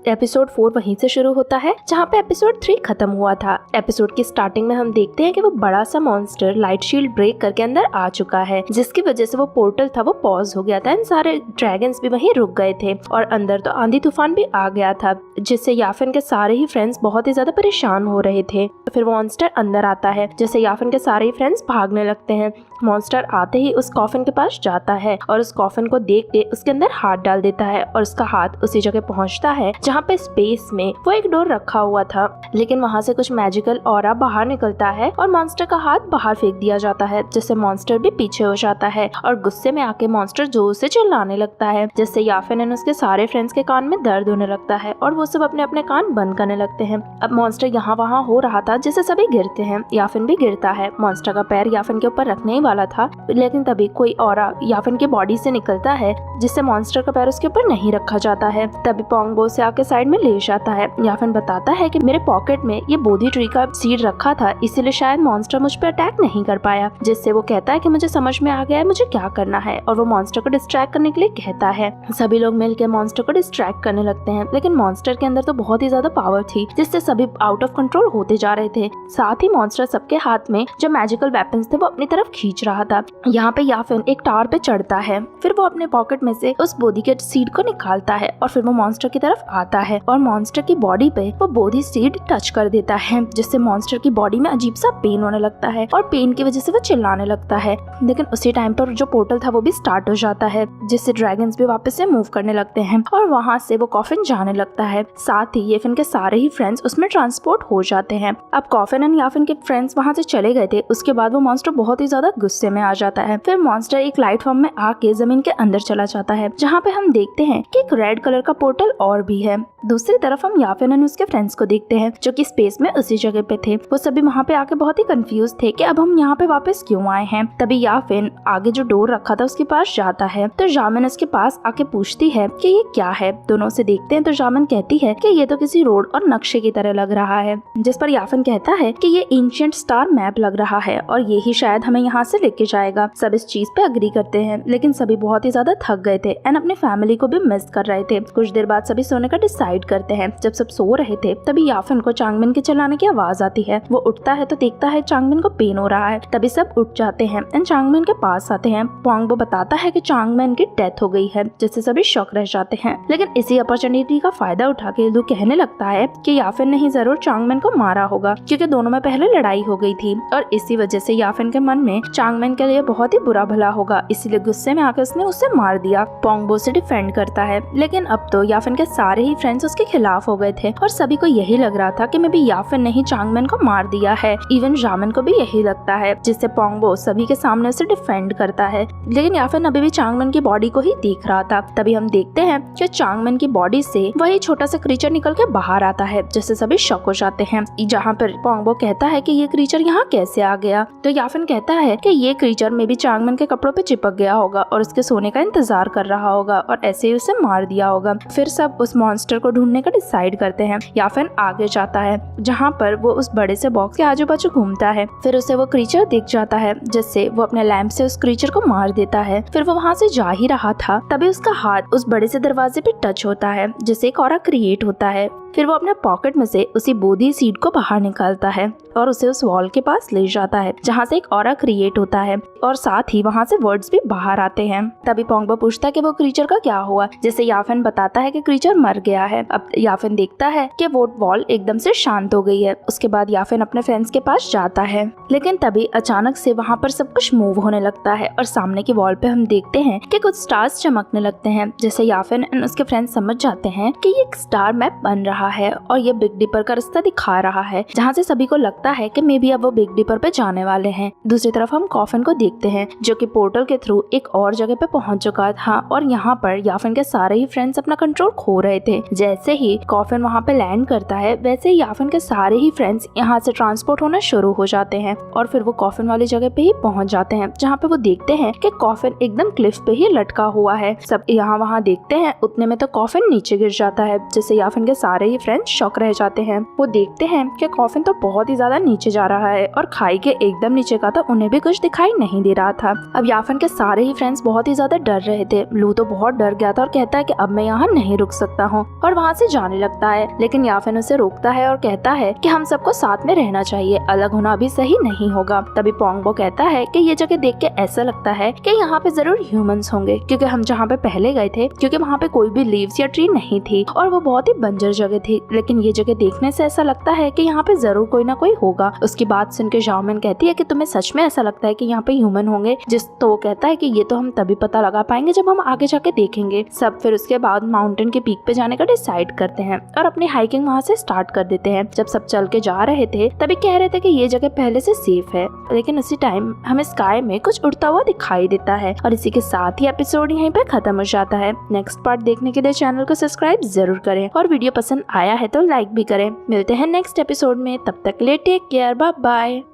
Episode 4 वहीं से शुरू होता है जहाँ पे एपिसोड 3 खत्म हुआ था। एपिसोड की स्टार्टिंग में हम देखते हैं कि वो बड़ा सा मॉन्स्टर लाइट शील्ड ब्रेक करके अंदर आ चुका है, जिसकी वजह से वो पोर्टल था वो पॉज हो गया था एंड सारे ड्रैगन्स भी वहीं रुक गए थे और अंदर तो आंधी तूफान भी आ गया था, जिससे याफिन के सारे ही फ्रेंड्स बहुत ही ज्यादा परेशान हो रहे थे। फिर वो मॉन्स्टर अंदर आता है, जिससे याफिन के सारे ही फ्रेंड्स भागने लगते हैं। मॉन्स्टर आते ही उस कॉफिन के पास जाता है और उस कॉफिन को देख के उसके अंदर हाथ डाल देता है और उसका हाथ उसी जगह पहुंचता है जहाँ पे स्पेस में वो एक डोर रखा हुआ था, लेकिन वहाँ से कुछ मैजिकल ऑरा बाहर निकलता है और मॉन्स्टर का हाथ बाहर फेंक दिया जाता है, जिससे मॉन्स्टर भी पीछे हो जाता है और गुस्से में आके मॉन्स्टर जोर से चिल्लाने लगता है, जिससे याफिन एंड उसके सारे फ्रेंड्स के कान में दर्द होने लगता है और वो सब अपने अपने कान बंद करने लगते हैं। अब मॉन्स्टर यहाँ वहाँ हो रहा था जिससे सभी गिरते हैं, याफिन भी गिरता है। मॉन्स्टर का पैर याफिन के ऊपर रखने ही वाला था, लेकिन तभी कोई ऑरा याफिन की बॉडी से निकलता है, जिससे मॉन्स्टर का पैर उसके ऊपर नहीं रखा जाता है। तभी पोंगबो से आके साइड में ले जाता है। याफिन बताता है कि मेरे पॉकेट में ये बोधी ट्री का सीड रखा था, इसीलिए शायद मॉन्स्टर मुझ पर अटैक नहीं कर पाया, जिससे वो कहता है कि मुझे समझ में आ गया है मुझे क्या करना है और वो मॉन्स्टर को डिस्ट्रैक्ट करने के लिए कहता है। सभी लोग मिलकर मॉन्स्टर को डिस्ट्रैक्ट करने लगते हैं, लेकिन मॉन्स्टर के अंदर तो बहुत ही ज्यादा पावर थी, जिससे सभी आउट ऑफ कंट्रोल होते जा रहे थे। साथ ही मॉन्स्टर सबके हाथ में जो मैजिकल वेपन्स थे वो अपनी तरफ खींच रहा था। यहाँ पे याफिन एक टावर पे चढ़ता है, फिर वो अपने पॉकेट में से उस बोधी के सीड को निकालता है और फिर वो मॉन्स्टर की तरफ आता है और मॉन्स्टर की बॉडी पे वो बोधी सीड टच कर देता है, जिससे मॉन्स्टर की बॉडी में अजीब सा पेन होने लगता है और पेन की वजह से वो चिल्लाने लगता है। लेकिन उसी टाइम पर जो पोर्टल था वो भी स्टार्ट हो जाता है, जिससे ड्रैगन्स भी वापस से मूव करने लगते हैं और वहाँ से वो कॉफिन जाने लगता है। साथ ही याफिन के सारे ही फ्रेंड्स उसमें ट्रांसपोर्ट हो जाते हैं। अब कॉफिन एंड याफिन के फ्रेंड्स वहाँ से चले गए थे, उसके बाद वो मॉन्स्टर बहुत ही ज्यादा गुस्से में आ जाता है। फिर मॉन्स्टर एक लाइट फॉर्म में आके जमीन के अंदर चला जाता है, जहाँ पे हम देखते हैं कि एक रेड कलर का पोर्टल और भी है। दूसरी तरफ हम याफिन एंड उसके फ्रेंड्स को देखते हैं जो कि स्पेस में उसी जगह पे थे। वो सभी वहाँ पे आके बहुत ही कंफ्यूज थे कि अब हम यहाँ पे वापस क्यों आए हैं। तभी याफिन आगे जो डोर रखा था उसके पास जाता है, तो जामिन उसके पास आके पूछती है कि ये क्या है। दोनों से देखते हैं तो जामिन कहती है कि ये तो किसी रोड और नक्शे की तरह लग रहा है, जिस पर याफिन कहता है कि ये एंशिएंट स्टार मैप लग रहा है और यही शायद हमें यहाँ से लेके जाएगा। सब इस चीज पे अग्री करते हैं, लेकिन सभी बहुत ही ज्यादा थक गए थे एंड अपनी फैमिली को भी मिस कर रहे थे। कुछ देर बाद सभी सोने का डिसाइड करते हैं। जब सब सो रहे थे तभी याफिन को चांगमिन के चिल्लाने की आवाज आती है। वो उठता है तो देखता है चांगमिन को पेन हो रहा है। तभी सब उठ जाते हैं एंड चांगमिन के पास आते हैं। पोंगबो बताता है कि चांगमिन की डेथ हो गई है, जिससे सभी शॉक रह जाते हैं। लेकिन इसी अपॉर्चुनिटी का फायदा उठा के लू कहने लगता है कि याफिन ने ही जरूर चांगमिन को मारा होगा, क्योंकि दोनों में पहले लड़ाई हो गई थी और इसी वजह से याफिन के मन में चांगमिन के लिए बहुत ही बुरा भला होगा, इसीलिए गुस्से में आकर उसने उसे मार दिया। पोंगबो से डिफेंड करता है, लेकिन अब तो याफिन के सारे ही फ्रेंड्स उसके खिलाफ हो गए थे और सभी को यही लग रहा था कि मे बी याफिन ने ही चांगमिन को मार दिया है। इवन जामिन को भी यही लगता है, जिससे पोंगबो सभी के सामने उसे डिफेंड करता है। लेकिन याफिन अभी भी चांगमिन की बॉडी को ही देख रहा था। तभी हम देखते हैं कि चांगमिन की बॉडी से वही छोटा सा क्रीचर निकल के बाहर आता है, जिससे सभी शॉक हो जाते हैं। जहाँ पर पोंगबो कहता है कि ये क्रीचर यहाँ कैसे आ गया, तो याफिन कहता है कि ये क्रीचर में भी चांगमिन के कपड़ों पे चिपक गया होगा और उसके सोने का इंतजार कर रहा होगा और ऐसे ही उसे मार दिया होगा। फिर सब उस मॉन्स्टर को ढूंढने का डिसाइड करते हैं। याफिन आगे जाता है, जहाँ पर वो उस बड़े से बॉक्स के आजू बाजू घूमता है। फिर उसे वो क्रीचर दिख जाता है, जिससे वो अपने लैंप से उस क्रीचर को मार देता है। फिर वो वहाँ से जा ही रहा था, तभी उसका हाथ उस बड़े से दरवाजे पे टच होता है, जिससे एक ऑरा क्रिएट होता है। फिर वो अपने पॉकेट में से उसी बोधी सीड को बाहर निकालता है और उसे उस वॉल के पास ले जाता है, जहाँ से एक ऑरा क्रिएट होता है और साथ ही वहाँ से वर्ड्स भी बाहर आते हैं। तभी पोंगबो पूछता है कि वो क्रीचर का क्या हुआ, जिससे याफिन बताता है कि क्रीचर मर गया है। अब याफिन देखता है कि वो वॉल एकदम से शांत हो गई है। उसके बाद याफिन अपने फ्रेंड्स के पास जाता है, लेकिन तभी अचानक से वहाँ पर सब कुछ मूव होने लगता है और सामने की वॉल पे हम देखते हैं कि कुछ स्टार्स चमकने लगते हैं, जिससे याफिन एंड उसके फ्रेंड्स समझ जाते हैं कि ये एक स्टार मैप बन रहा है और ये बिग डिपर का रास्ता दिखा रहा है, जहाँ से सभी को लगता है कि मे बी अब वो बिग डिपर पे जाने वाले हैं। दूसरी तरफ हम कॉफिन को देखते हैं, जो कि पोर्टल के थ्रू एक और जगह पे पहुंच चुका था और यहाँ पर याफिन के सारे ही फ्रेंड्स अपना कंट्रोल खो रहे थे। जैसे ही कॉफिन वहाँ पे लैंड करता है, वैसे ही याफिन के सारे ही फ्रेंड्स यहाँ से ट्रांसपोर्ट होना शुरू हो जाते हैं और फिर वो कॉफिन वाली जगह पे ही पहुंच जाते हैं, जहाँ पे वो देखते हैं कि कॉफिन एकदम क्लिफ पे ही लटका हुआ है। सब यहाँ वहाँ देखते हैं, उतने में तो कॉफिन नीचे गिर जाता है, जिससे याफिन के सारे ही फ्रेंड्स शॉक रह जाते हैं। वो देखते हैं कि कॉफिन तो बहुत ही ज्यादा नीचे जा रहा है और खाई के एकदम नीचे का तो उन्हें भी कुछ दिखाई नहीं दे रहा था। अब याफन के सारे ही फ्रेंड्स बहुत ही ज्यादा डर रहे थे। लू तो बहुत डर गया था और कहता है कि अब मैं यहाँ नहीं रुक सकता हूँ और वहाँ से जाने लगता है। लेकिन याफन उसे रोकता है और कहता है कि हम सबको साथ में रहना चाहिए, अलग होना अभी सही नहीं होगा। तभी पोंगबो कहता है कि ये जगह देख के ऐसा लगता है कि यहाँ पे जरूर ह्यूमंस होंगे, क्योंकि हम जहाँ पे पहले गए थे क्योंकि वहाँ पे कोई भी लीव्स या ट्री नहीं थी और वो बहुत ही बंजर जगह थी। लेकिन ये जगह देखने से ऐसा लगता है कि यहाँ पे जरूर कोई ना कोई होगा। उसकी बात सुन के ज़ाओमेन कहती है कि तुम्हें सच में ऐसा लगता है कि यहाँ पे ह्यूमन होंगे? तो वो कहता है कि ये तो हम तभी पता लगा पाएंगे जब हम आगे जाके देखेंगे। सब फिर उसके बाद माउंटेन के पीक पे जाने का डिसाइड करते हैं और अपनी हाइकिंग वहाँ से स्टार्ट कर देते हैं। जब सब चल के जा रहे थे तभी कह रहे थे कि ये जगह पहले से सेफ है, लेकिन उसी टाइम हमें स्काई में कुछ उड़ता हुआ दिखाई देता है। और इसी के साथ ही एपिसोड यहीं पे खत्म हो जाता है। नेक्स्ट पार्ट देखने के लिए चैनल को सब्सक्राइब जरूर करें और वीडियो पसंद आया है तो लाइक भी करें। मिलते हैं नेक्स्ट एपिसोड में, तब तक के लिए टेक केयर, बाय बाय।